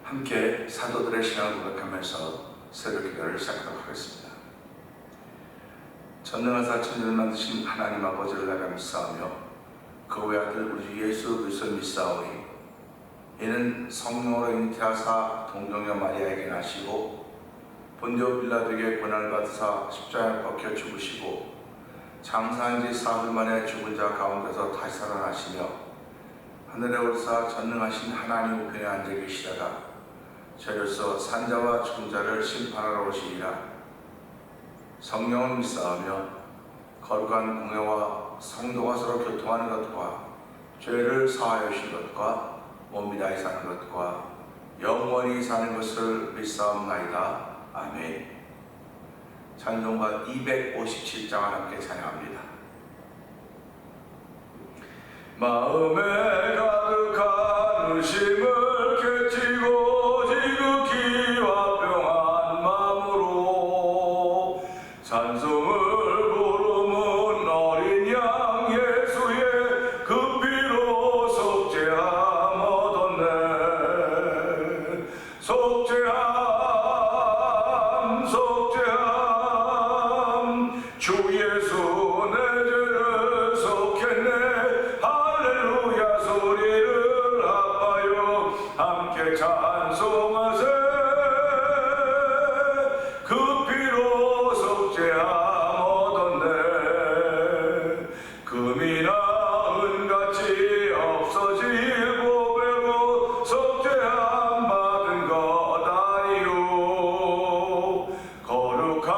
함께 사도들의 신앙을 고백하면서 새벽 기도를 시작하도록 하겠습니다. 전능하사 천지를 만드신 하나님 아버지를 나가 믿사오며 그 외아들 우리 예수 그리스도를 믿사오니 이는 성령으로 잉태하사 동정녀 마리아에게 나시고 본디오 빌라도에게 고난을 받으사 십자가에 박혀 죽으시고 장사한 지 사흘 만에 죽은 자 가운데서 다시 살아나시며 하늘에 오르사 전능하신 하나님 우편에 앉아 계시다가 저로서 산자와 죽은 자를 심판하러 오시리라. 성령을 믿사오며 거룩한 공회와 성도가 서로 교통하는 것과 죄를 사하여 주신 것과 몸이 다히 사는 것과 영원히 사는 것을 믿사옵나이다. 아멘. 찬송가 257장을 함께 찬양합니다. 마음에 가득한 의심을 깨치고 지극히와 평안 마음으로 찬송을 부르는 어린 양 예수의 그 피로 속죄함 얻었네. 속죄함 속죄함 주 예수 내 죄를 속했네. 할렐루야 소리를 아파요 함께 찬송하세. 그 피로 속죄함 얻었네. 금이나 은같이 없어질 보배로 속죄함 받은 것 아니요. 거룩한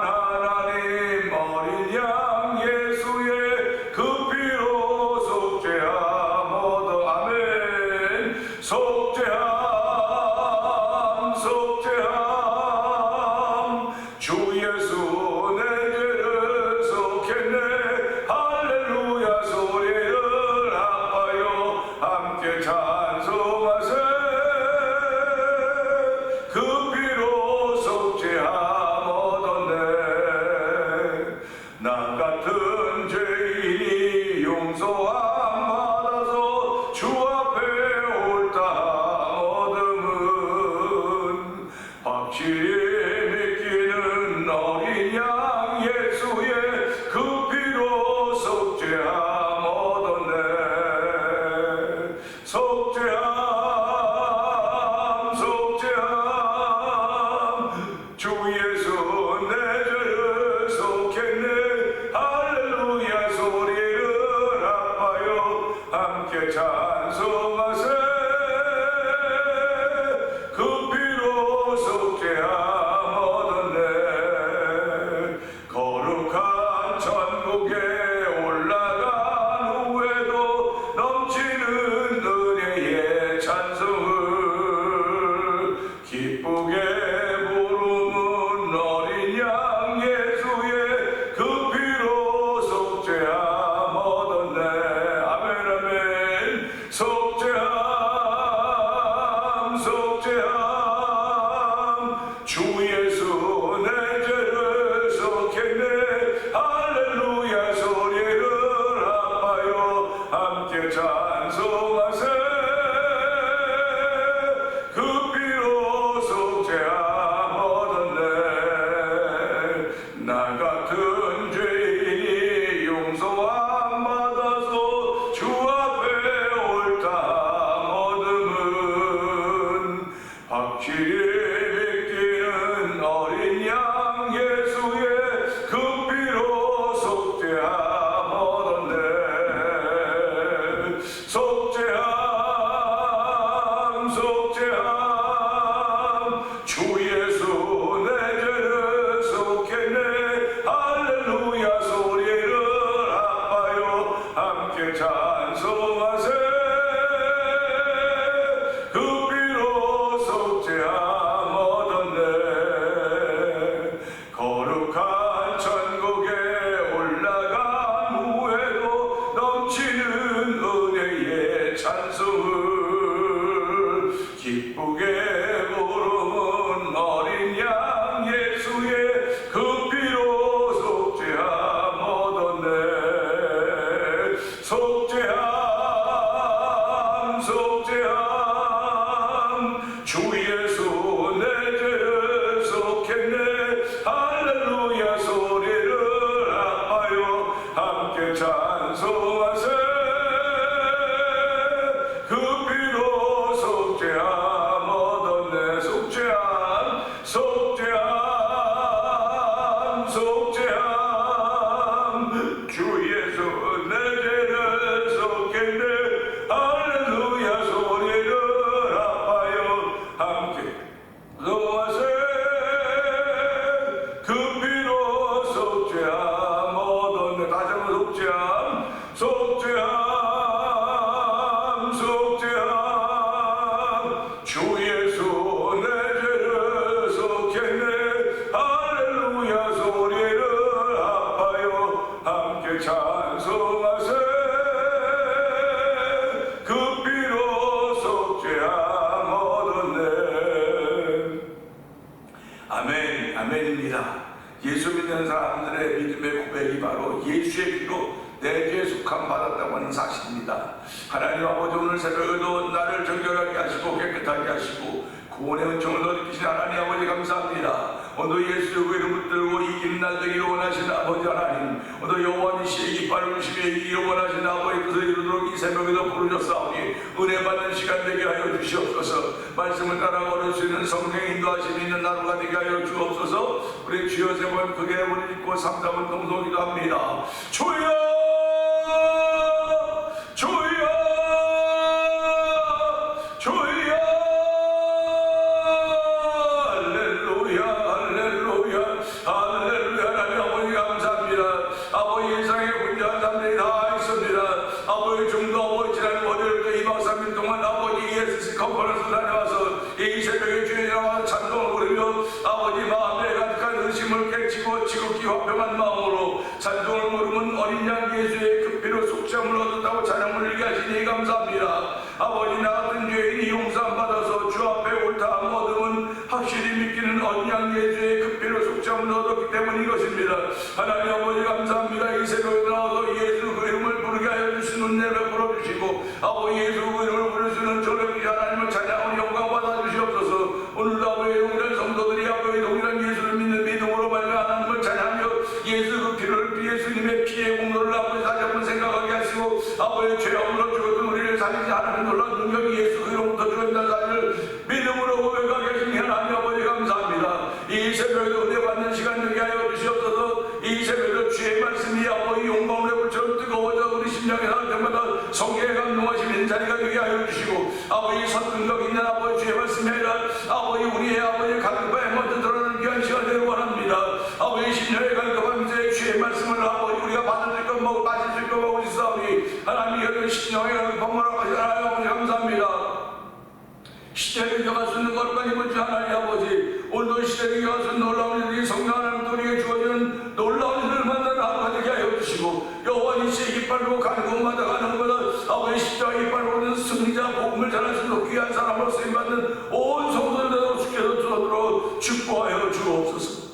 하나님 어린 양 예수의 그 피로 속죄함 얻어. 아멘. 속죄함 속죄함 주 예수 내 죄를 속했네. 할렐루야 소리를 아파요 함께 찬송하세. 그 피로 속죄함 얻었네. 나 같은 죄인이 용서함 받아서 주 앞에 옳다함 얻음은 확실히 믿기는 어린 양 예수의 그 피로 속죄함 얻었네. 속죄함 속죄함 주 예수 내 죄를 속했네. 할렐루야 소리를 아파요 함께 찬송하세. 그 피로 속죄함 얻었네. 거룩한 천국에 올라간 후에도 넘치는 은혜의 찬송을 기쁘게 부르는 어린 양 예수의 그 피로 속죄함 얻었네. 아멘 아멘. 속죄함 속죄함 주 예수 내 죄를 속했네. 할렐루야 소리를 아파요 함께 찬송하세. 그 피로 속죄함 얻었네. 나 같은 죄인이 용서함 받아서 주 앞에 옳다함 얻음은 확실히 믿기는 어린 양 예수의 그 피로 속죄함 얻었네. 속죄함 속죄함 주 예수 내 죄를 속했네. 할렐루야 소리를 아파요 함께 찬송하세. 그 피로 속죄함 예수 믿는 사람들의 믿음의 고백이 바로 예수의 피로 내 죄에 속함 받았다고 하는 사실입니다. 하나님 아버지, 오늘 새벽에도 나를 정결하게 하시고 깨끗하게 하시고 구원의 은총을 넣으신 하나님 아버지 감사합니다. 오늘 예수의 이름을 붙들고 이기는 날 되기를 원하시는 아버지 하나님, 오늘 여호와 니시의 깃발을 주시며 이기를 원하시는 아버지 뜻을 이루도록 이 새벽에도 부르셨사오니 은혜 받는 시간 되게 하여 주시옵소서. 말씀을 따라 걸을 수 있는 성령의 인도하심이 있는 나루가 되게 하여 주옵소서. 우리 주여 세 번 크게 부르짖고 3-4번 동성기도 합니다. 주여 주여 주여 할렐루야 할렐루야 할렐루야. 하나님 아버지 감사합니다. 아버지 예상에 혼자 사람들이 다 있습니다. 아버지 중도 아버지 지난 월요일부터 2박 3일 동안 아버지 ESC 컨퍼런스 다녀와서 이 새벽에 주에 나와서 찬송을 부르며 아버지 마음에 가득한 의심을 깨치고 지극히 화평한 마음으로 찬송을 부르면 어린 양 예수의 그 피로 속죄함을 얻었다고 찬양을 일게 하시니 감사합니다. 아버지, 나 같은 죄인이 용서함 받아서 주 앞에 옳다함 얻음은 확실히 믿기는 어린 양 예수의 그 피로 속죄함을 얻었기 때문인 것입니다. 하나님 아버지 감사합니다. 이 새벽에 나와서 예수 그 이름을 부르게 하여 주신 은혜를 베풀어 주시고 아버지 예수 그 이름을 부를 수 있는 저녁이 하나님을 찬양하는 영광 받아 주시옵소서. 오늘도 아버지 용전 성도들이 아버지 동일한 예수를 믿는 믿음으로 말며 하나님을 찬양하며 예수 그 피를 예수님의 피의 공로를 아버지 다시 한번 생각하게 하시고 아버지 죄악으로 죽었던 우리를 살리지 하나님 놀라운 능력이 예수 그 이름부터 주었다는 사실을 믿음으로 고백하게 하시니 하나님 아버지 감사합니다. 이 새벽에도 은혜 받는 시간 되게 하여 주시옵소서. 이 새벽에도 주의 말씀이 아버지 용광로 불처럼 뜨거워져 우리 심령에 닿을 때마다 성경에 감동하시는 자리가 되게 하여 주시고 아버지 선능력 있는 아버지 주의 말씀이 아니라 아버지 우리의 아버지 갈급함에 먼저 드러나는 귀한 시간 되길 원합니다. 아버지 심령에 갈급함에 주의 말씀을 아버지 우리가 받아들일 것 먹고 마실 것 먹고 있사오니 하나님 여기 심령에 갈급함을 하시는 하나님 아버지 감사합니다. 시대를 이겨갈 수 있는 것과 힘을 주 하나님 아버지, 오늘도 시대를 이겨갈 수 있는 놀라운 일이 성령 하나님 우리에게 주어지는 놀라운 일을 만나는 하루가 되게 하여 주시고 여호와 니시의 깃발로 가는 곳마다 가는 곳마다 아버지 십자가의 깃발로 오는 승리자 복음을 전할 수 있는 귀한 사람으로 쓰임받는 온 성도들도 주께서 주도록 축복하여 주옵소서.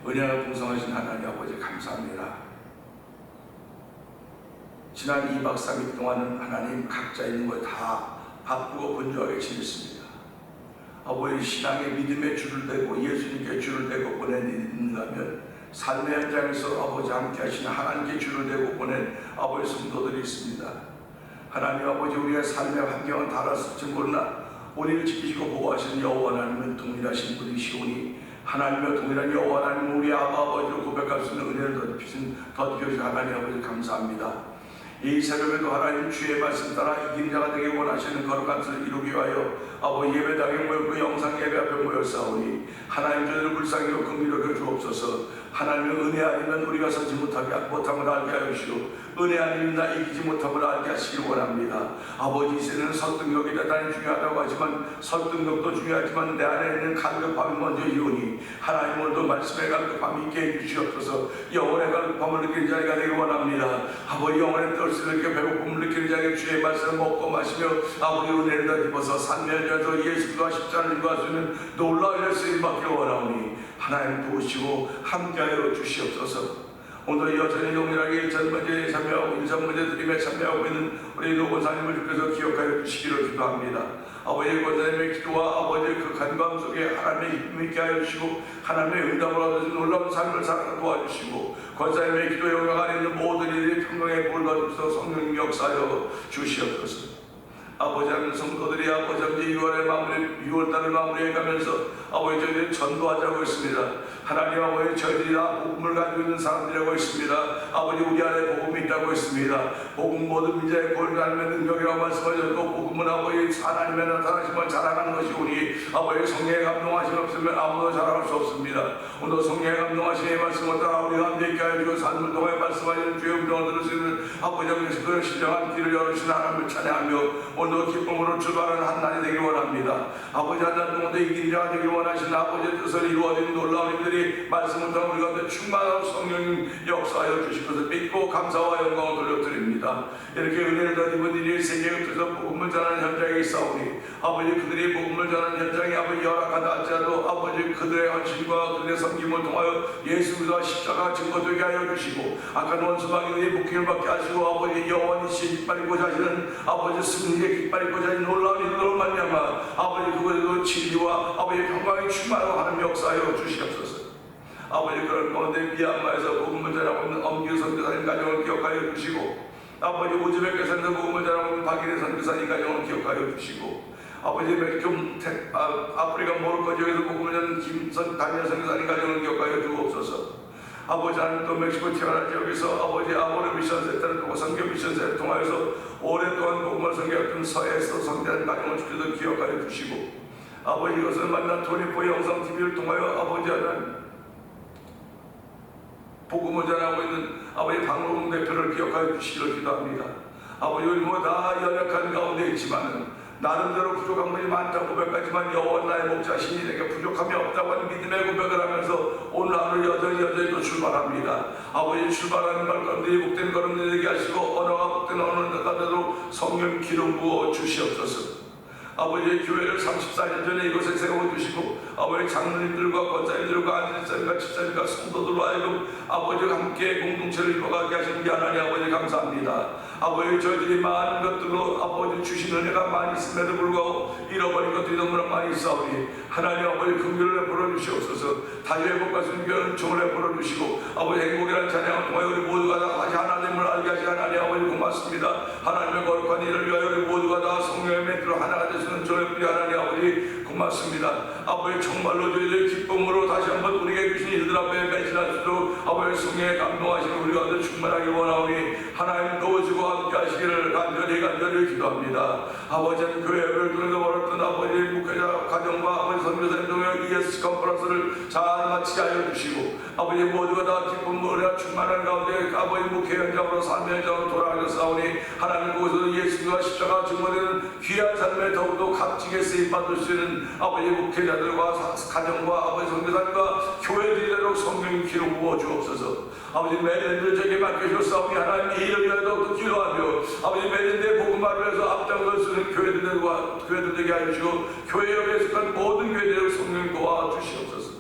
은혜가 풍성하신 하나님 아버지 감사합니다. 지난 2박 3일 동안은 하나님 각자 있는 걸 다 바쁘고 분주하게 지냈습니다. 아버지 신앙의 믿음의 줄을 대고 예수님께 줄을 대고 보내는가면 삶의 현장에서 아버지 함께 하시는 하나님께 줄을 대고 보낸 아버지 성도들이 있습니다. 하나님 아버지 우리의 삶의 환경은 달랐을지 모르나 우리를 지키시고 보호하시는 여호와 하나님은 동일하신 분이시오니 하나님과 동일한 여호와 하나님 우리 아버지로 고백할 수 있는 은혜를 더디셔주신 하나님 아버지 감사합니다. 이 새벽에도 하나님 주의 말씀 따라 이기는 자가 되기 원하시는 거룩한 뜻을 이루기 위하여 아버지 예배당에 모였고 영상 예배 앞에 모였사오니 하나님 저희를 불쌍히로 긍휼히 주옵소서. 하나님의 은혜 아니면 우리가 서지 못함을 알게 하여 주시고 은혜 아니면 나 이기지 못함을 알게 하시기 원합니다. 아버지 이세는 설득력이 대단히 중요하다고 하지만 설득력도 중요하지만 내 안에 있는 갈급함이 먼저 이오니 하나님 오늘도 말씀의 갈급함이 있게 해주시옵소서. 영혼의 갈급함을 느끼는 자리가 되기 원합니다. 아버지 영혼의 떨스를 느끼고 배고픔을 느끼는 자에게 주의 말씀을 먹고 마시며 아버지 은혜를 더 입어서 삶의 현장에서 예수와 십자가를 인도할 수 있는 놀라운 쓰임 받기 원하오니 하나님 도우시고 함께하여 주시옵소서. 오늘 여전히 동일하게 1,000번째 참여하고 1,000번째 드림에 참여하고 있는 우리 노권사님을 주께서 기억하여 주시기를 기도합니다. 아버지 권사님의 기도와 아버지 그 간감 속에 하나님의 기쁨이 있게 하여 주시고 하나님의 응답을 얻으신 놀라운 삶을 살아 도와주시고 권사님의 기도에 영광 안에 있는 모든 일이 평강에 볼 받으셔서 성령 역사하여 주시옵소서. 아버지 하나님 성도들이 아버지 6월달을 마무리해가면서 아버지 저희들이 전도하자고 했습니다. 하나님 아버지 저희들이 다 복음을 가지고 있는 사람들이라고 했습니다. 아버지 우리 안에 복음이 있다고 했습니다. 복음 모든 민자의 권리 하나님의 능력이라고 말씀하셨고 복음은 아버지 하나님의 나타나심을 자랑하는 것이오니 아버지 성령의 감동하심 없으면 아무도 자랑할 수 없습니다. 오늘 성령의 감동하신 이 말씀을 따라 우리가 함께 있게 하여 주고 삶을 통해 말씀하시는 주의 음성을 들을 수 있는 아버지 하나님 그 신령한 길을 열으신 하나님을 찬양하며 오늘 기쁨으로 출발하는 한 날이 되길 원합니다. 아버지 한 날 동안도 이긴 자가 되길 원하시는 아버지의 뜻을 이루어진 놀라운 일들이 말씀을 통해 우리 가운데 충만하고 성령님 역사하여 주실 것을 믿고 감사와 영광을 돌려드립니다. 이렇게 은혜를 더입은 일이 세계에 흩어져 복음을 전하는 현장에 있사오니 아버지 그들이 복음을 전하는 현장에 아버지 열악하다 할지라도 아버지 그들의 헌신과 그들의 섬김을 통하여 예수 그리스도와 십자가 증거되게 하여 주시고 악한 원수마귀들이 목숨을 받게 하시고 아버지 영원히 깃발이고자 하시는 아버지 승리의 깃발이고자 하는 놀라운 일들로 말미암아 아버지 그것으로 진리와 아버지 평강이 충만하고 하는 역사하여 주시옵소서. 아버지 그런 가운데 미얀마에서 복음을 전하고 있는 엄기우 선교사님 가정을 기억하여 주시고 아버지 우즈베키스탄에서 복음을 전하고 있는 박일의 선교사님 가정을 기억하여 주시고 아버지 좀 아프리카 모로코 지역에서 복음을 전하는 다니엘 선교사님 가정을 기억하여 주옵소서. 아버지 하나님 또 멕시코 티아라 지역에서 아버지 아모르 미션 센터를 통해 선교 미션 센터를 통해서 오랫동안 복음을 선교했던 서해에서 성대한 가정을 주께서 기억하여 주시고 아버지 이것을 만난 토니포 영상 TV를 통하여 아버지 하나님 복음을 전하고 있는 아버지 박노동 대표를 기억하여 주시기를 기도합니다. 아버지 우리 모두 다 연약한 가운데 있지만은 나름대로 부족한 것이 많다고 고백하지만 여호와 나의 목자시니 내게 부족함이 없다고 하는 믿음의 고백을 하면서 오늘 하루 여전히 또 출발합니다. 아버지 출발하는 발걸음들이 복된 걸음들이 되게 하시고 언어가 복된 언어를 가져도 성령 기름 부어 주시옵소서. 아버지의 교회를 34년 전에 이곳에 세워주시고 아버지 장로님들과 권사님들과 안전사님과 집사님과 성도들로 하여금 아버지와 함께 공동체를 이루어가게 하시는 게 하나님 아버지 감사합니다. 아버지 저희들이 많은 것들로 아버지 주신 은혜가 많이 있음에도 불구하고 잃어버린 것들이 너무나 많이 있사오니 하나님 아버지 긍휼을 베풀어 주시옵소서. 다시 회복과 순교를 은총을 베풀어 주시고 아버지 행복이라는 찬양을 통하여 우리 모두가 다 다시 하나님을 알게 하신 하나님 아버지 고맙습니다. 하나님의 거룩한 일을 위하여 우리 모두가 다 성령의 멘트로 하나가 되시는 저희 하나님 아버지 고맙습니다. 아버지 정말로 저희들 기쁨으로 다시 한번 우리에게 주신 일들 앞에 매진할 수 있도록 아버지 성령에 감동하시는 우리가 늘 충만하게 원하오니 하나님 도우시고 함께 하시기를 간절히 기도합니다. 아버지는 교회를 통해서 벌었던 아버지 목회자 가정과 아버지 선교사님 등의 ES 컨퍼런스를 잘 마치게 하여 주시고 아버지 모두가 다 기쁨 은혜가 충만한 가운데 아버지 목회 현장으로 삶의 현장으로 돌아가셨사오니 하나님 그곳에서 예수와 십자가 증거되는 귀한 삶에 더욱더 값지게 쓰임받을 수 있는 아버지 목회자들과 가정과 아버지 선교사님과 교회들이대로 성령 기름 부어 주옵소서. 아버지 매년들 저에게 맡겨주셨사오니 하나님 이 일을 위하여 더욱더 기도하며 아버지 매년대 복음화를 해서 앞장설 수 있는 교회들 되게 하여 주시고 교회에 속한 모든 교회들을 성령 도와 주시옵소서.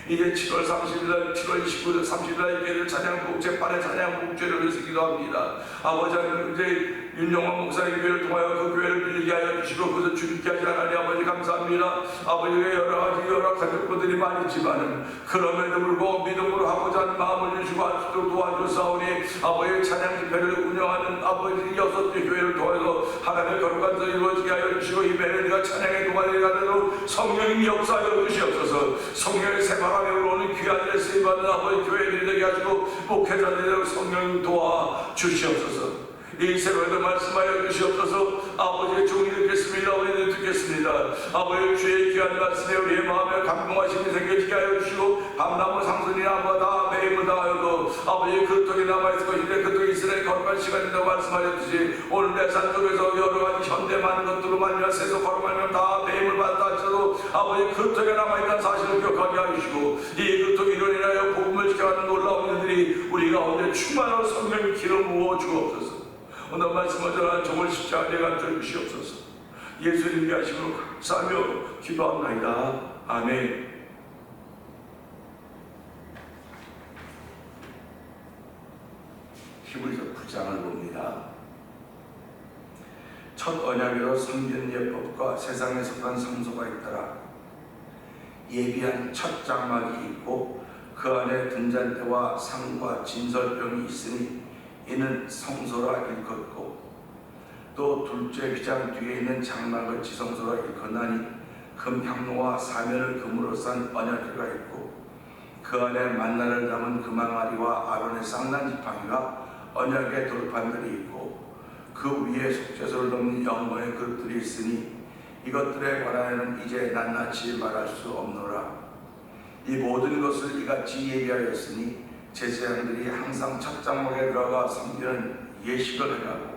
이제 7월 30일, 7월 29일, 30일 교회를 찬양국 제8회 찬양국제를 위해서 기도합니다. 아버지 하나님 이제 윤영원 목사님 교회를 통하여 그 교회를 빌리게 하여 주시고 그것을 주님께 하시 하나님 아버지 감사합니다. 아버지의 여러 가족들이 많이 있지만은 그럼에도 불구하고 믿음으로 하고자 하는 마음을 주시고 할 수 있도록 도와주사오니 아버지의 찬양 집회를 운영하는 아버지 6개 교회를 통해서 하나님의 거룩한 서 이루어지게 하여 주시고 이 멜로디가 찬양의 동안에 가도록 성령님 역사하여 주시옵소서. 성령의 새바람에 올라오는 귀한 일에 쓰임받는 아버지 교회들이 되게 하시고 목회자들이 성령 도와 주시옵소서. 이 새벽에도 말씀하여 주시옵소서. 아버지의 종이 듣겠습니다. 우리는 듣겠습니다. 아버지 주의 귀한 말씀에 우리의 마음에 감동하심이 생겨지게 하여 주시고 감나무 상선이나무가 다 매임을 당하여도 아버지의 그릇통이 남아있을 것인데 그릇통이 이스라엘 거룩한 시간이라고 말씀하셨듯이 오늘 내 산속에서 여러가지 현대 많은 것들로 말미암아 세속 거룩하면 다 매임을 받다 할지라도 아버지 그릇통에 남아있다는 사실을 기억하게 하시고 이 그릇통이 이론이하여 복음을 지켜가는 놀라운 일들이 우리 가운데 충만한 성령의 기름 부어 주옵소서. 오늘 말씀을 전하는 종을 십자가에 감춰 주시옵소서. 예수님께 하심으로 감사하며 기도합나이다. 아멘. 히브리서 9장을 봅니다. 첫 언약으로 성전 예법과 세상에 속한 성소가 있더라. 예비한 첫 장막이 있고 그 안에 등잔대와 상과 진설병이 있으니 이는 성소라 일컫고 또 둘째 휘장 뒤에 있는 장막을 지성소라 일컫나니 금향로와 사면을 금으로 싼 언약궤가 있고 그 안에 만나를 담은 금항아리와 아론의 쌍난 지팡이가 언약의 돌판들이 있고 그 위에 속죄소를 돕는 영광의 그릇들이 있으니 이것들에 관하여는 이제 낱낱이 말할 수 없노라. 이 모든 것을 이같이 예비하였으니 제사장들이 항상 첫 장막에 들어가 섬기는 예식을 행하고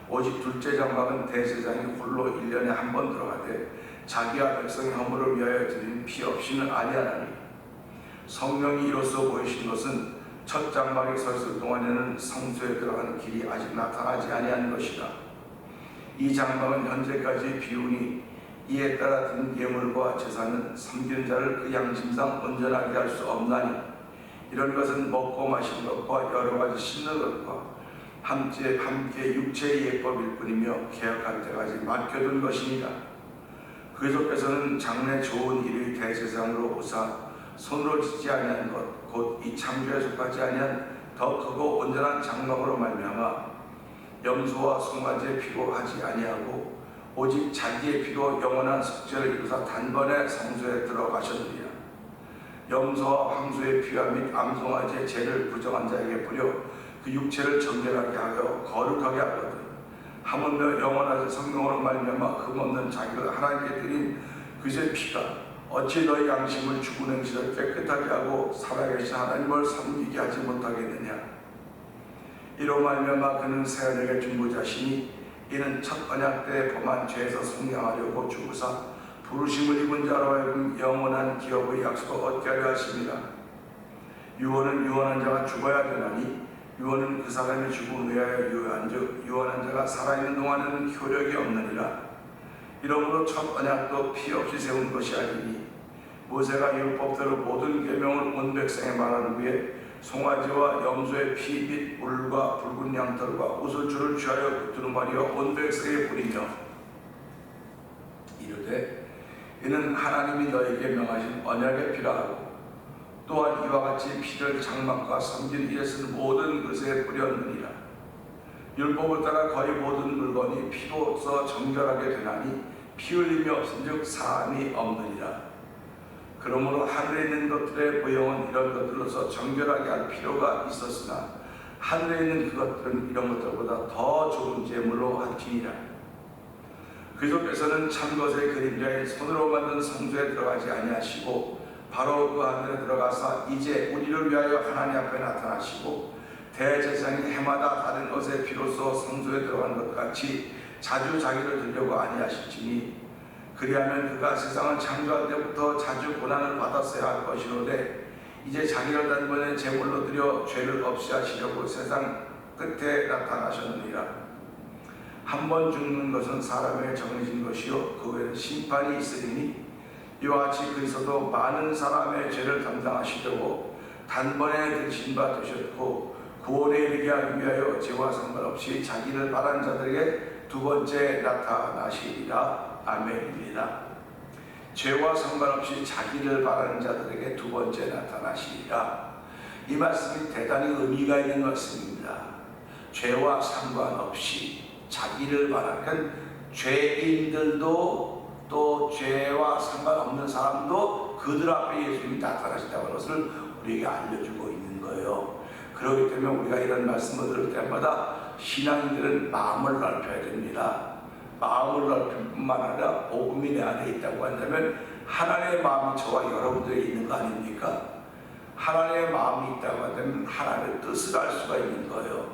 오직 둘째 장막은 대제사장이 홀로 1년에 한 번 들어가되 자기와 백성의 허물을 위하여 드린 피 없이는 아니하나니 성령이 이로써 보이신 것은 첫 장막에 서 있을 동안에는 성소에 들어가는 길이 아직 나타나지 아니한 것이다. 이 장막은 현재까지 비우니 이에 따라 드린 예물과 제사는 섬기는 자를 그 양심상 온전하게 할 수 없나니 이런 것은 먹고 마시는 것과 여러 가지 씻는 것과 함께 육체의 예법일 뿐이며 개혁할 때까지 맡겨둔 것이니라. 그리스도께서는 장래 좋은 일의 대제사장으로 오사 손으로 짓지 아니한 것 곧 이 창조에 속하지 아니한 더 크고 온전한 장막으로 말미암아 염소와 송아지의 피로 하지 아니하고 오직 자기의 피로 영원한 속죄를 이루사 단번에 성소에 들어가셨느니라. 염소와 황소의 피와 및 암송아지의 죄를 부정한 자에게 뿌려 그 육체를 정결하게 하여 거룩하게 하거든. 하물며 영원한 성령으로 말미암아 흠없는 자기를 하나님께 드린 그의 피가 어찌 너희 양심을 죽은 행실을 깨끗하게 하고 살아계신 하나님을 섬기게 하지 못하겠느냐. 이로 말미암아 그는 새 언약의 중보자시니 이는 첫 언약 때 범한 죄에서 성량하려고 죽으사 부르심을 입은 자로 하여금 영원한 기업의 약속을 얻게 하려 하심이라. 유언은 유언한 자가 죽어야 되나니 유언은 그 사람이 죽음을 위하여 유언한즉 유언한 자가 살아있는 동안에는 효력이 없느니라. 이러므로 첫 언약도 피 없이 세운 것이 아니니 모세가 율법대로 모든 계명을 온 백성에 말하는 위에 송아지와 염소의 피 및 물과 붉은 양털과 우슬줄을 취하여 두루마리와 온 백성에 뿌리며 이르되 이는 하나님이 너에게 명하신 언약의 피라 하고 또한 이와 같이 피를 장막과 섬긴 일에 쓴 모든 것에 뿌렸느니라. 율법을 따라 거의 모든 물건이 피로써 정결하게 되나니 피 흘림이 없은즉 사함이 없느니라. 그러므로 하늘에 있는 것들의 모형은 이런 것들로서 정결하게 할 필요가 있었으나 하늘에 있는 그것들은 이런 것들보다 더 좋은 제물로 하시니라. 그리스도께서는 참 것의 그림자인 손으로 만든 성소에 들어가지 아니하시고 바로 그 하늘에 들어가사 이제 우리를 위하여 하나님 앞에 나타나시고 대제사장이 해마다 다른 것의 피로써 성소에 들어가는 것 같이 자주 자기를 들려고 아니하실지니 그리하면 그가 세상을 창조할 때부터 자주 고난을 받았어야 할 것이로되 이제 자기를 단번에 제물로 드려 죄를 없이 하시려고 세상 끝에 나타나셨느니라. 한 번 죽는 것은 사람에게 정해진 것이요 그 외에는 심판이 있으리니 이와 같이 그리스도도 많은 사람의 죄를 담당하시려고 단번에 드신 바 되셨고 구원에 이르게 하기 위하여 죄와 상관없이 자기를 바란 자들에게 두 번째 나타나시리라. 아멘입니다. 죄와 상관없이 자기를 바라는 자들에게 두 번째 나타나시리라. 이 말씀이 대단히 의미가 있는 말씀입니다. 죄와 상관없이 자기를 바라는 죄인들도 또 죄와 상관없는 사람도 그들 앞에 예수님이 나타나신다는 것을 우리에게 알려주고 있는 거예요. 그렇기 때문에 우리가 이런 말씀을 들을 때마다 신앙인들은 마음을 넓혀야 됩니다. 마음을 넓힐 뿐만 아니라 복음이 내 안에 있다고 한다면 하나님의 마음이 저와 여러분들에 있는 거 아닙니까? 하나님의 마음이 있다고 한다면 하나님의 뜻을 알 수가 있는 거예요.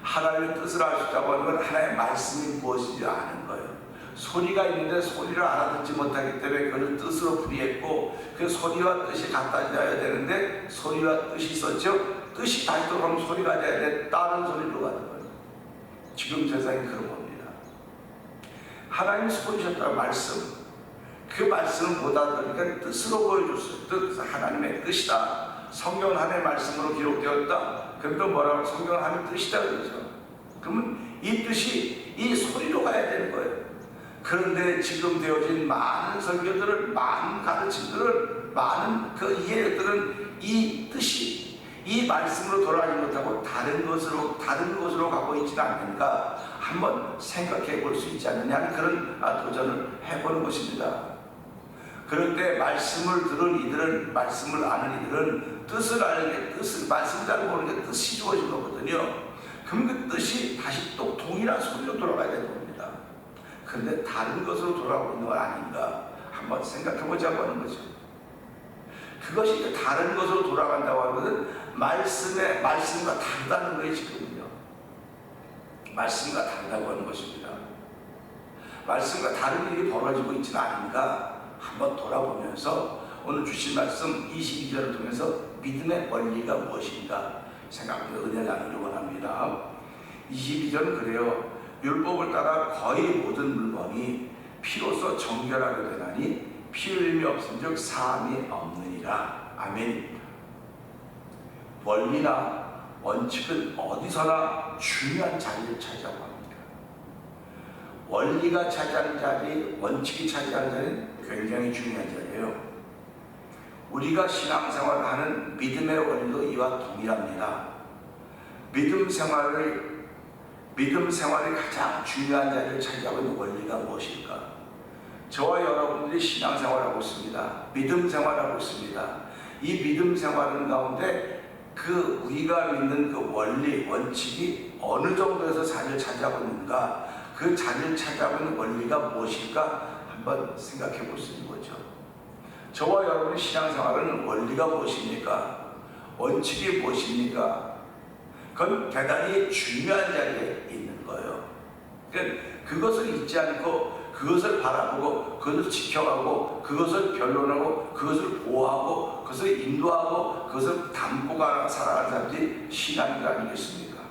하나님의 뜻을 알 수 있다고 하는 건 하나님의 말씀이 무엇인지 아는 거예요. 소리가 있는데 소리를 알아듣지 못하기 때문에 그를 뜻으로 풀이했고 그 소리와 뜻이 같아져야 되는데 소리와 뜻이 있었죠. 뜻이 다시 돌아가면 소리가 돼야 돼. 다른 소리로 가는 거예요. 지금 세상이 그런 겁니다. 하나님이 소리셨다고 말씀, 그 말씀을 못 알아들으니까 뜻으로 보여줬어요. 뜻, 하나님의 뜻이다. 성경은 하나님의 말씀으로 기록되었다. 그럼 또 뭐라고? 성경은 하나님의 뜻이다 그러죠. 그러면 이 뜻이 이 소리로 가야 되는 거예요. 그런데 지금 되어진 많은 설교들은, 많은 가르침들은, 많은 그 이해들은 이 뜻이 이 말씀으로 돌아가지 못하고 다른 것으로 가고 있지는 않는가 한번 생각해 볼 수 있지 않느냐 그런 도전을 해보는 것입니다. 그럴 때 말씀을 들은 이들은, 말씀을 아는 이들은 뜻을 아는 게 말씀을 잘 모르는 게 뜻이 주어진 거거든요. 그럼 그 뜻이 다시 또 동일한 소리로 돌아가야 되는 겁니다. 그런데 다른 것으로 돌아가고 있는 건 아닌가 한번 생각해 보자고 하는 거죠. 그것이 다른 것으로 돌아간다고 하는 것은 말씀과 다르다는 거예요. 지금은요. 말씀과 다르다고 하는 것입니다. 말씀과 다른 일이 벌어지고 있지는 않은가 한번 돌아보면서 오늘 주신 말씀 22절을 통해서 믿음의 원리가 무엇인가 생각하며 은혜를 나누기 원합니다. 22절은 그래요. 율법을 따라 거의 모든 물건이 피로써 정결하게 되나니 피 흘림이 없은즉 사함이 없느니라. 아멘. 원리나 원칙은 어디서나 중요한 자리를 차지하고 합니다. 원리가 차지하는 자리, 원칙이 차지하는 자리는 굉장히 중요한 자리예요. 우리가 신앙생활을 하는 믿음의 원리도 이와 동일합니다. 믿음 생활이 가장 중요한 자리를 차지하고 있는 원리가 무엇일까? 저와 여러분들이 신앙생활을 하고 있습니다. 믿음 생활을 하고 있습니다. 이 믿음 생활은 가운데 우리가 믿는 그 원리, 원칙이 어느 정도에서 자리를 차지하고 있는가, 그 자리를 차지하고 있는 원리가 무엇일까 한번 생각해 볼 수 있는 거죠. 저와 여러분의 신앙생활은 원리가 무엇입니까? 원칙이 무엇입니까? 그건 대단히 중요한 자리에 있는 거예요. 그러니까 그것을 잊지 않고 그것을 바라보고 그것을 지켜가고 그것을 변론하고 그것을 보호하고 그것을 인도하고 그것을 담고 살아가는 사람들이 신앙이 아니겠습니까?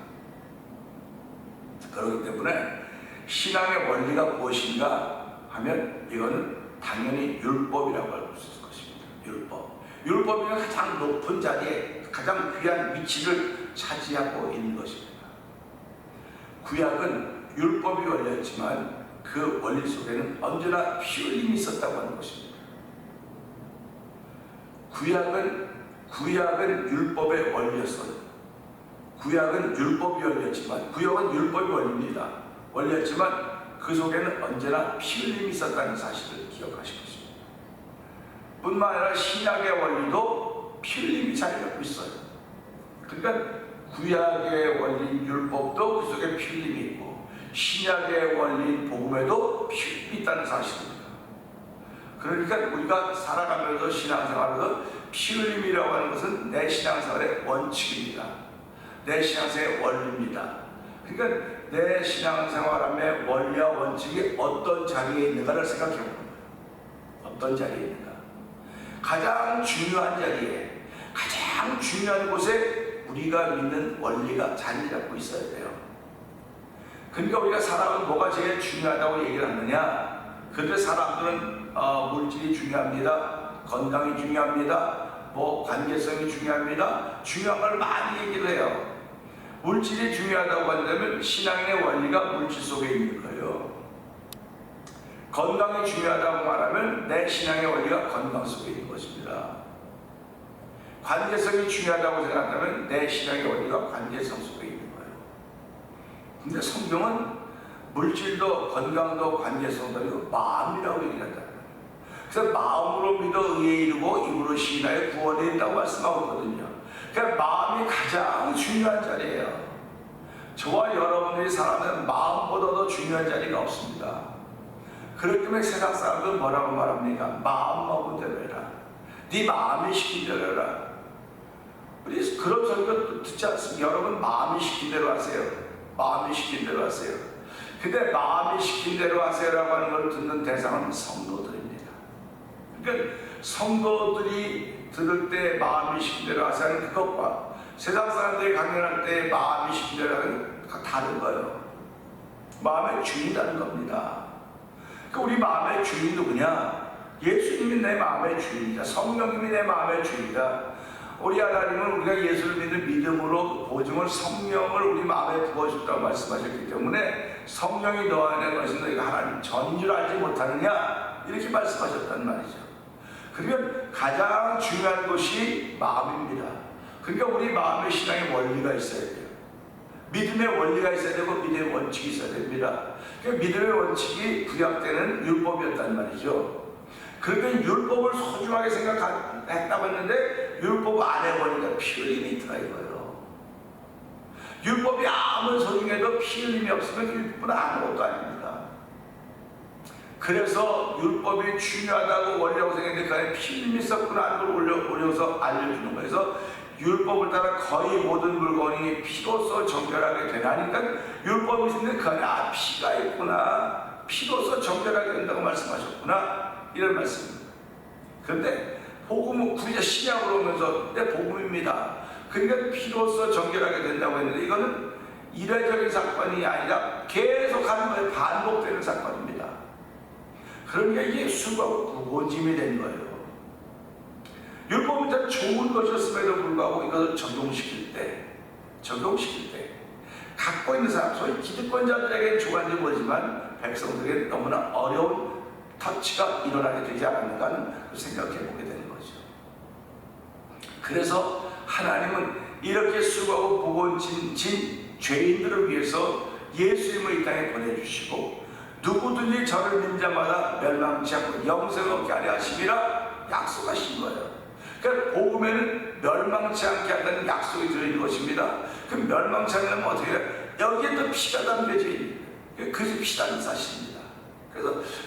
그렇기 때문에 신앙의 원리가 무엇인가 하면 이거는 당연히 율법이라고 할 수 있을 것입니다. 율법이 가장 높은 자리에 가장 귀한 위치를 차지하고 있는 것입니다. 구약은 율법이 걸렸지만 그 원리 속에는 언제나 피 흘림이 있었다고 하는 것입니다. 구약은 율법의 원리였어요. 구약은 율법이 원리였지만 구약은 율법이 원리였지만 그 속에는 언제나 피 흘림이 있었다는 사실을 기억하실 것입니다. 뿐만 아니라 신약의 원리도 피 흘림이 자리 잡고 있어요. 그러니까 구약의 원리 율법도 그 속에 피 흘림이 있고 신약의 원리 복음에도 피 흘림이 있다는 사실입니다. 그러니까 우리가 살아가면서 신앙생활에서 피 흘림이라고 하는 것은 내 신앙생활의 원칙입니다. 내 신앙생활의 원리입니다. 그러니까 내 신앙생활의 원리와 원칙이 어떤 자리에 있는가를 생각해 보는 거예요. 어떤 자리에 있는가? 가장 중요한 자리에, 가장 중요한 곳에 우리가 믿는 원리가 자리 잡고 있어야 돼요. 그러니까 우리가 살아가면 뭐가 제일 중요하다고 얘기를 하느냐? 그런데 사람들은 물질이 중요합니다. 건강이 중요합니다. 관계성이 중요합니다. 중요한 걸 많이 얘기를 해요. 물질이 중요하다고 한다면 신앙의 원리가 물질 속에 있는 거예요. 건강이 중요하다고 말하면 내 신앙의 원리가 건강 속에 있는 것입니다. 관계성이 중요하다고 생각하면 내 신앙의 원리가 관계성 속에 있는 거예요. 근데 성경은 물질도 건강도 관계성도 아니고 마음이라고 얘기한다. 그래서 마음으로 믿어 의에 이르고 입으로 시인하여 구원에 있다고 말씀하고 있거든요. 그러니까 마음이 가장 중요한 자리예요. 저와 여러분들이 살아가는 마음보다도 중요한 자리가 없습니다. 그렇기 때문에 세상 사람들은 뭐라고 말합니까? 마음 먹은 대로 해라. 네 마음이 시킨 대로 해라. 우리 그런 소리도 듣지 않습니까? 여러분 마음이 시킨 대로 하세요. 마음이 시킨 대로 하세요. 근데 마음이 시킨 대로 하세요라고 하는 걸 듣는 대상은 성도들입니다. 그러니까 성도들이 들을 때 마음이 시킨 대로 하세요는 그것과 세상 사람들이 강연할 때 마음이 시킨 대로 하는 다른 거예요. 마음의 주인이라는 겁니다. 그러니까 우리 마음의 주인이 누구냐? 예수님이 내 마음의 주인이다. 성령님이 내 마음의 주인이다. 우리 하나님은 우리가 예수를 믿는 믿음으로 보증을 성령을 우리 마음에 부어줬다고 말씀하셨기 때문에 성령이 너 안에 거하신 너희가 하나님 전인 줄 알지 못하느냐? 이렇게 말씀하셨단 말이죠. 그러면 가장 중요한 것이 마음입니다. 그러니까 우리 마음의 신앙의 원리가 있어야 돼요. 믿음의 원리가 있어야 되고 믿음의 원칙이 있어야 됩니다. 그러니까 믿음의 원칙이 구약 때는 율법이었단 말이죠. 그러니까 율법을 소중하게 생각했다고 했는데 율법 안에 보니까 피 흘림이 있더라 이거예요. 율법이 아무리 소중해도 피 흘림이 없으면 율법은 아무것도 아닙니다. 그래서 율법이 중요하다고 원리라고 생각했는데 그 안에 피 흘림이 있었구나 하는 걸 올려서 알려주는 거예요. 그래서 율법을 따라 거의 모든 물건이 피로써 정결하게 되나니까 율법이 있는데 그 안에 피가 있구나, 피로써 정결하게 된다고 말씀하셨구나, 이런 말씀입니다. 그런데 복음은 구약 신약으로 오면서 복음입니다. 그러니까 피로써 정결하게 된다고 했는데 이거는 이례적인 사건이 아니라 계속 하는 거예요. 반복되는 사건입니다. 그러니까 이게 수고하고 무거워짐이 된 거예요. 율법은 다 좋은 것이었음에도 불구하고 이것을 적용시킬 때 갖고 있는 사람, 소위 기득권자들에게 좋아하는지 모르지만 백성들에게 너무나 어려운 터치가 일어나게 되지 않았는가 하는 생각해 보게 되는 거죠. 그래서 하나님은 이렇게 수고하고 무거운 죄인들을 위해서 예수님을 이 땅에 보내주시고 누구든지 저를 믿는 자마다 멸망치 않고 영생을 얻게 하려 하심이라 약속하신 거예요. 그러니까 복음에는 멸망치 않게 한다는 약속이 들어있는 것입니다. 그럼 멸망치 않으면 어떻게 해요? 여기에 또 피가 담겨져 있는 거예요. 그래서 피라는 사실입니다.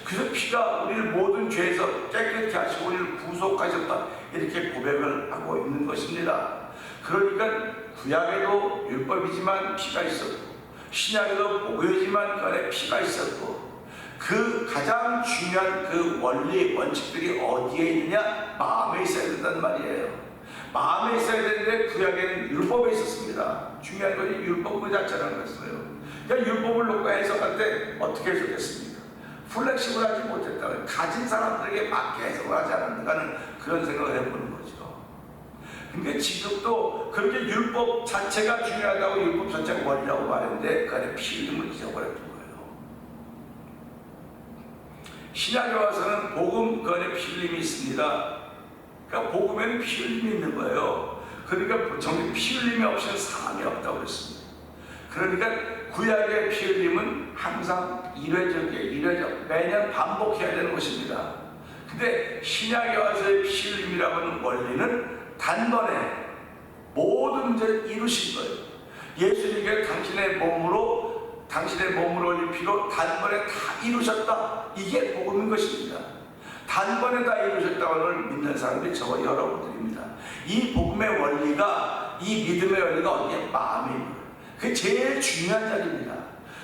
그래서 피가 우리를 모든 죄에서 깨끗게 하시고 우리를 구속하셨다, 이렇게 고백을 하고 있는 것입니다. 그러니까 구약에도 율법이지만 피가 있었고 신약에도 복음이지만 그 안에 피가 있었고 그 가장 중요한 그 원리 원칙들이 어디에 있느냐? 마음에 있어야 된단 말이에요. 마음에 있어야 되는데 구약에는 율법에 있었습니다. 중요한 것이 율법 그 자체라는 거였어요. 그러니까 율법을 놓고 해석할 때 어떻게 해석했습니까? 플렉시블하지 못했다. 가진 사람들에게 맞게 해석을 하지 않았는가는 그런 생각을 해보는 거죠. 근데 지금도 그렇게 율법 자체가 중요하다고 율법 자체가 원리라고 말했는데 그 안에 피 흘림을 잊어버렸던 거예요. 신약에 와서는 복음 그 안에 피 흘림이 있습니다. 그러니까 복음에는 피 흘림이 있는 거예요. 그러니까 정말 피 흘림이 없이는 사람이 없다고 그랬습니다. 그러니까 구약의 피 흘림은 항상 이례적 매년 반복해야 되는 것입니다. 근데 신약에 와서의 피 흘림이라고 하는 원리는 단번에 모든 문제를 이루신 거예요. 예수님께 당신의 몸으로 올린 피로 단번에 다 이루셨다. 이게 복음인 것입니다. 단번에 다 이루셨다는 걸 믿는 사람들이 저와 여러분들입니다. 이 복음의 원리가, 이 믿음의 원리가 어디에? 마음입니다. 그게 제일 중요한 자리입니다.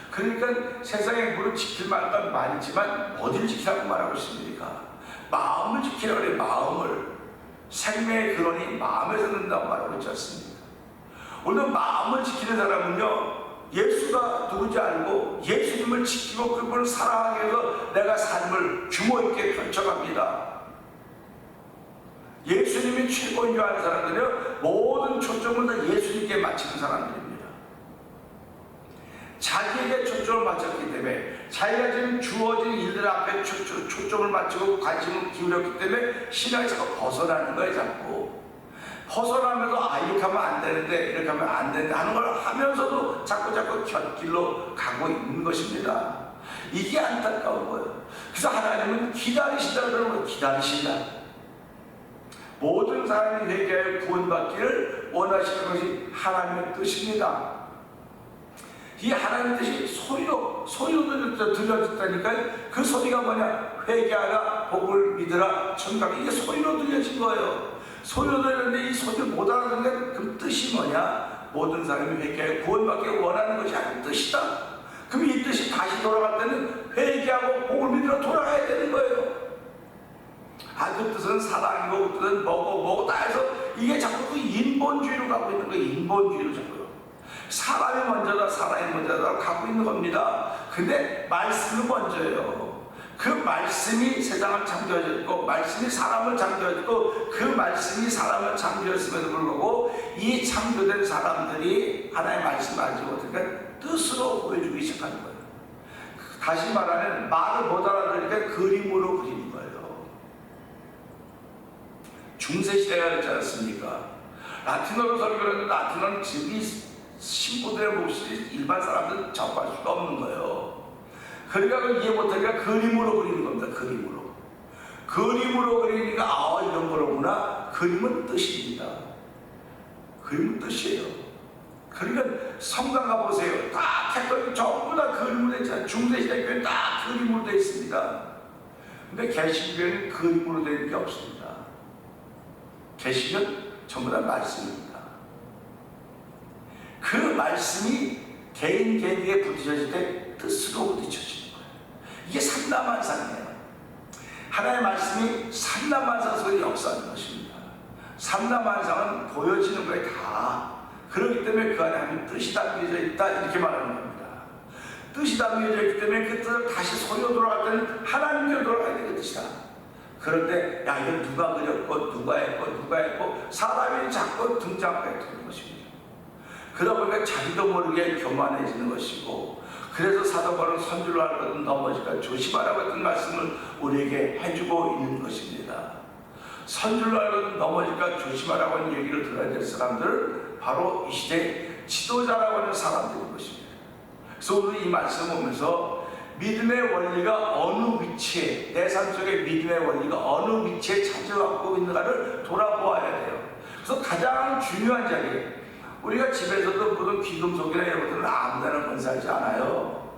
그러니까 세상에 물을 지킬 만한 건 많지만 어디를 지키라고 말하고 있습니까? 마음을 지키라고 해요. 마음을. 생명의 근원이 마음에서 는다고 말하고 있지 않습니까? 오늘 마음을 지키는 사람은요, 예수가 누구지 알고 예수님을 지키고 그분을 사랑하기 위해서 내가 삶을 규모 있게 펼쳐갑니다. 예수님이 최고인 줄 아는 사람들은 모든 초점을 다 예수님께 맞추는 사람들입니다. 자기에게 초점을 맞췄기 때문에 자기가 지금 주어진 일들 앞에 초점을 맞추고 관심을 기울였기 때문에 신앙이 자꾸 벗어나는 거예요. 자꾸 벗어나면서 이렇게 하면 안 되는데 이렇게 하면 안 되는데 하는 걸 하면서도 자꾸 곁길로 가고 있는 것입니다. 이게 안타까운 거예요. 그래서 하나님은 기다리신다는 걸 기다리신다. 모든 사람이 회개하여 구원받기를 원하시는 것이 하나님의 뜻입니다. 이 하나님의 뜻이 소리로 들려졌다니까요. 그 소리가 뭐냐? 회개하라, 복을 믿으라, 천국. 이게 소리로 들려진 거예요. 소리로 들렸는데 이 소리를 못 알아듣는 그 뜻이 뭐냐? 모든 사람이 회개하여 구원받기를 원하는 것이 아닌 뜻이다. 그럼 이 뜻이 다시 돌아갈 때는 회개하고 복을 믿으러 돌아가야 되는 거예요. 그 뜻은 사랑이고 그 뜻은 뭐고 다 해서 이게 자꾸 그 인본주의로 가고 있는 거예요. 인본주의로 자꾸. 사람이 먼저다, 사람이 먼저다 갖고 있는 겁니다. 근데 말씀은 먼저예요. 그 말씀이 세상을 창조하셨고, 말씀이 사람을 창조하셨고, 그 말씀이 사람을 창조했음에도 불구하고 이 창조된 사람들이 하나님의 말씀을 알지 못하니까 뜻으로 보여주기 시작하는 거예요. 다시 말하면 말을 못 알아들으니까 그림으로 그리는 거예요. 중세시대가 그렇지 않습니까? 라틴어로 설교를 했는데 라틴어는 지금 신부들의 몫이 일반 사람들은 접할 수가 없는 거예요. 그러니까 그걸 이해 못하니까 그림으로 그리는 겁니다. 그림으로 그리니까 이런 거로구나. 그림은 뜻입니다. 그림은 뜻이에요. 그러니까 성당 가보세요. 다 전부 다 그림으로 되어 있잖아요. 중세시대 교회는 다 그림으로 되어 있습니다. 근데 계시록에는 그림으로 된 게 없습니다. 계시는 전부 다 말씀입니다. 그 말씀이 개인 개인에게 부딪혀질 때 뜻으로 부딪혀지는 거예요. 이게 삼라만상이에요. 하나님의 말씀이 삼라만상 속에 역사하는 것입니다. 삼라만상은 보여지는 거에 다 그렇기 때문에 그 안에 하나님 뜻이 담겨져 있다 이렇게 말하는 겁니다. 뜻이 담겨져 있기 때문에 그 뜻을 다시 소리로 돌아갈 때는 하나님께로 돌아가야 되는 뜻이다. 그런데 야 이건 누가 그렸고 누가 했고 사람이 자꾸 등장하게 되는 것입니다. 그러다 보니까 자기도 모르게 교만해지는 것이고, 그래서 사도 바울은 선줄로 하거든 넘어질까 조심하라고 했던 말씀을 우리에게 해주고 있는 것입니다. 선줄로 하거든 넘어질까 조심하라고 하는 얘기를 들어야 될 사람들은 바로 이 시대 지도자라고 하는 사람들인 것입니다. 그래서 오늘 이 말씀을 보면서 믿음의 원리가 어느 위치에, 내 삶 속에 믿음의 원리가 어느 위치에 차지하고 있는가를 돌아보아야 돼요. 그래서 가장 중요한 자리에, 우리가 집에서도 무슨 귀금속이나 이런 것들은 아무데나 건사하지 않아요.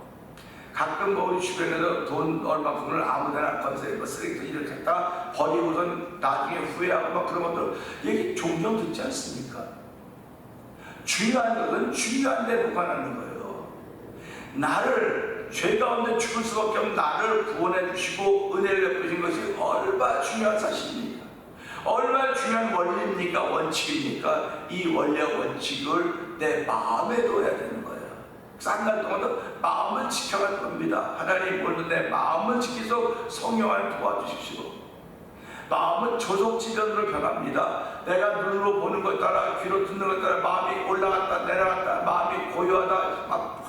가끔 우리 주변에서 돈 얼마큼을 아무데나 건사해서 쓰레기통 이렇게 했다 버리고선 나중에 후회하고 막 그런 것들 얘기 종종 듣지 않습니까? 중요한 것은 중요한 데 보관하는 거예요. 나를 죄 가운데 죽을 수밖에 없는 나를 구원해 주시고 은혜를 베푸신 것이 얼마나 중요한 사실입니까? 얼마나 중요한 원리입니까? 원칙입니까? 이 원리와 원칙을 내 마음에 둬야 되는 거예요. 한 달 동안도 마음을 지켜갈 겁니다. 하나님 오늘 내 마음을 지키소 성령을 도와주십시오. 마음은 조속지전으로 변합니다. 내가 눈으로 보는 것 따라 귀로 듣는 것 따라 마음이 올라갔다 내려갔다, 마음이 고요하다 막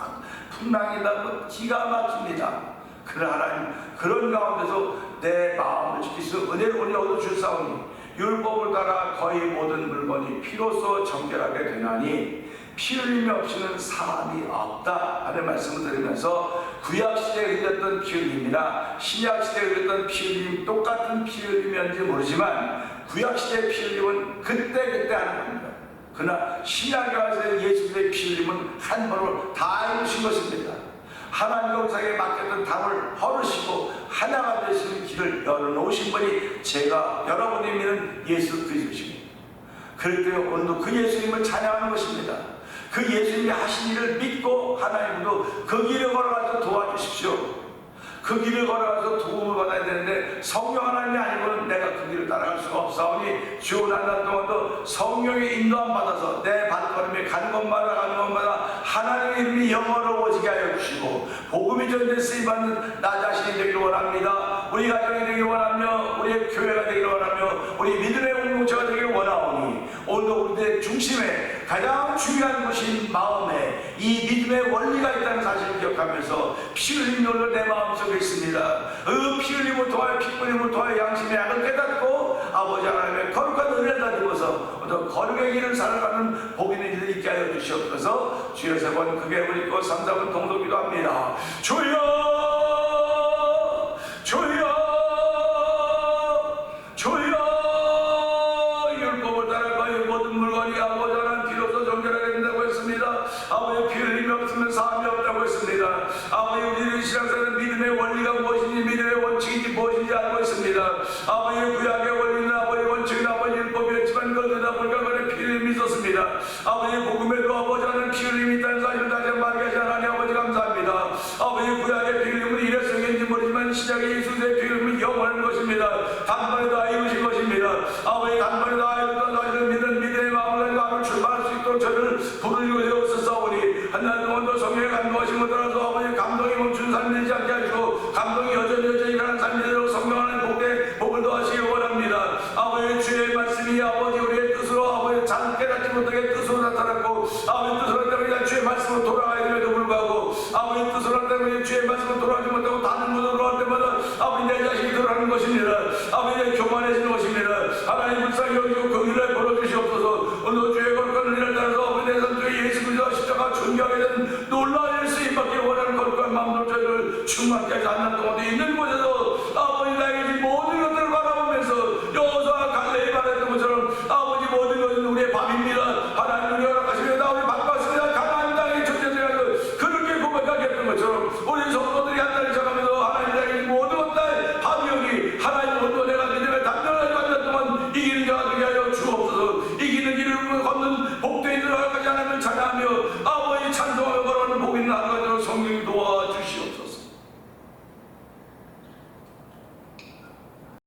풍랑이다 뭐 기가 막힙니다. 그러나 하나님 그런 가운데서 내 마음을 지키시고 은혜를 우리 얻어주사오니 율법을 따라 거의 모든 물건이 피로써 정결하게 되나니 피 흘림이 없이는 사람이 없다 하는 말씀을 드리면서 구약시대에 흘렸던 피 흘림이나 신약시대에 흘렸던 피 흘림 똑같은 피 흘림이었는지 모르지만 구약시대의 피 흘림은 그때 하는 겁니다. 그러나 신약에 와서 예수님의 피 흘림은 한 번으로 다 이루신 것입니다. 하나님과 우상에 맡겼던 담을 헐으시고 하나가 되시는 길을 열어놓으신 분이 제가 여러분이 믿는 예수 그리스도십니다. 그렇기 때문에 오늘도 그 예수님을 찬양하는 것입니다. 그 예수님이 하신 일을 믿고 하나님도 그 길을 걸어가서 도와주십시오. 그 길을 걸어가서 도움을 받아야 되는데 성령 하나님이 아니고는 내가 그 길을 따라갈 수가 없사오니 주요 한 달 동안도 성령의 인도함 받아서 내 발걸음에 가는 곳마다 하나님의 이름이 영어로워지게 하여 주시고 복음이 전대 쓰임받는 나 자신이 되기를 원합니다. 우리 가정이 되기를 원하며 우리의 교회가 되기를 원하며 우리 믿음의 공동체가 되기를 원하오니 오늘도 우리의 중심에 가장 중요한 것인 마음에 이 믿음의 원리가 있다는 사실을 기억하면서 피 흘린 놀로 내 마음속에 있습니다. 그 피 흘림을 통하여 피 흘림을 통하여 양심의 악을 깨닫고 아버지 하나님의 거룩한 은혜를 가지고서 어떤 거룩의 길을 살아가는 복 있는 일을 있게 하여 주시옵소서. 주여 세 번 크게 부르고 3, 4분 동도 기도합니다. 주여 주여 주여 율법을 따라가여 모든 물건이 아버지 하나님 비로소 정결하게 된다고 했습니다. 아버지 피 흘림이 없으면 사함이 없다고 했습니다. 아버지 우리는 신앙생활은 믿음의 원리가 무엇인지 믿음의 원칙인지 무엇인지 알고 있습니다. 아버지 구약의 원리는 아버지 원칙은 아버지 율법이었지만 그러다 보니까 그의 피 흘림이 있었습니다. 아버지 복음에도 아버지 하나님 피 흘림이 있다는 사실을 다시 한번 말하게 하신 하나님 아버지 감사합니다. 아버지 구약의 피 흘림은 일회성인지 모르지만 시작의 예수의 피 흘림은 영원한 것입니다. 단번에 다 이루신 것입니다. 아버지 단번에 다 이루던 사실을 믿는 믿음의 마음을 가지고 앞을 출발할 수 있도록 저를 부르시고 세웠사오니 한 달 동안도 성령의 감동하신 것 따라서 아버지 감동이 멈춘 삶이 되지 않게 하시고 감동이 여전히 일어나는 삶이 되도록 성령하는 복을 더하시기 원합니다. 아버지 주의 말씀이 아버지 우리의 뜻으로 아버지 잘 깨닫지 못하게 뜻으로 나타났고 아버지 뜻으로 나타나니까 주의 말씀으로 돌아가야 됨에도 불구하고 아버지 뜻으로 나타나니까 주의 말씀으로 돌아가지 못하고 다른 곳으로 돌아갈 때마다 아버지 내 자신이 돌아가는 것입니다. 아버지 내 교만해지는 것입니다. 하나님 불쌍히 여기고 그 일을 벌어주시옵소서. 오늘 주의 거룩한 은혜를 따라서 아버지 내 삶 속에 예수 그리스도와 십자가 존경하게 된 놀라운 일수임 받기 원하는 거룩한 마음으로 저희를 충만케 하지 않는 동안도 있는 곳에서